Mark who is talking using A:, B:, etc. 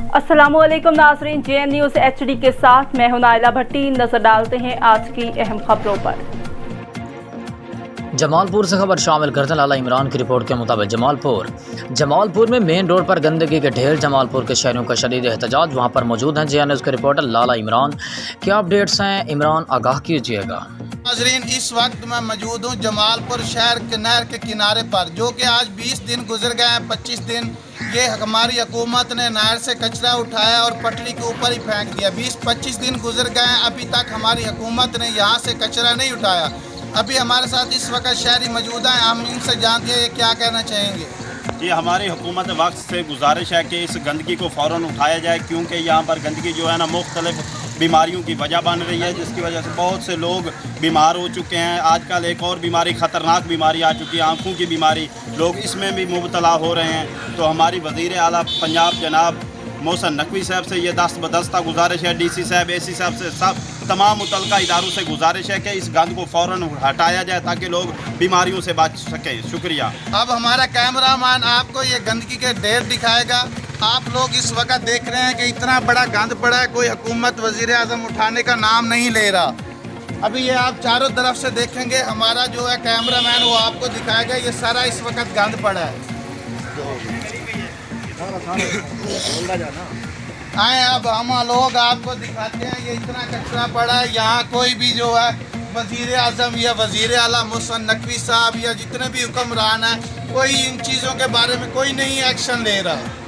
A: अस्सलाम वालेकुम नाज़रीन, JN न्यूज़ HD के साथ मैं हूं नाइला भट्टी। नजर डालते हैं आज की अहम खबरों पर।
B: जमालपुर से खबर शामिल करते हैं। लाला इमरान की रिपोर्ट के मुताबिक जमालपुर में मेन रोड पर गंदगी के ढेर। जमालपुर के शहरियों का शदीद एहतजाज। वहां पर मौजूद हैं JN न्यूज़ के रिपोर्टर लाला इमरान। क्या अपडेट्स हैं, इमरान आगाह कीजिएगा।
C: नाज़रीन, इस वक्त मैं मौजूद हूँ जमालपुर शहर के नहर के किनारे पर, जो कि आज 20 दिन गुजर गए हैं। 25 दिन ये हमारी हुकूमत ने नहर से कचरा उठाया और पटरी के ऊपर ही फेंक दिया। 20-25 दिन गुजर गए हैं, अभी तक हमारी हुकूमत ने यहाँ से कचरा नहीं उठाया। अभी हमारे साथ इस वक्त शहरी मौजूद हैं, हम इनसे जानते हैं क्या कहना चाहेंगे।
D: जी, हमारी हुकूमत वक्त से गुजारिश है कि इस गंदगी को फ़ौरन उठाया जाए, क्योंकि यहाँ पर गंदगी जो है ना मुख्तलिफ बीमारियों की वजह बन रही है, जिसकी वजह से बहुत से लोग बीमार हो चुके हैं। आजकल एक और बीमारी, ख़तरनाक बीमारी आ चुकी है, आँखों की बीमारी, लोग इसमें भी मुबतला हो रहे हैं। तो हमारी वज़ीर आला पंजाब जनाब मोहसिन नकवी साहब से ये दस्त बदस्ता गुजारिश है, DC साहब, AC साहब से सब तमाम मुतल्लिका इदारों से गुजारिश है कि इस गंद को फ़ौरन हटाया जाए ताकि लोग बीमारियों से बच सकें। शुक्रिया।
C: अब हमारा कैमरामैन आपको ये गंदगी के ढेर दिखाएगा। आप लोग इस वक्त देख रहे हैं कि इतना बड़ा गंद पड़ा है, कोई हुकूमत वज़ीर आज़म उठाने का नाम नहीं ले रहा। अभी ये आप चारों तरफ से देखेंगे, हमारा जो है कैमरामैन वो आपको दिखाएगा। ये सारा इस वक्त गंद पड़ा है। आए अब हम लोग आपको दिखाते हैं, ये इतना कचरा पड़ा है। यहाँ कोई भी जो है वज़ीर आज़म या वज़ीर आला मोहसिन नकवी साहब या जितने भी हुक्मरान हैं, कोई इन चीज़ों के बारे में कोई नहीं एक्शन ले रहा।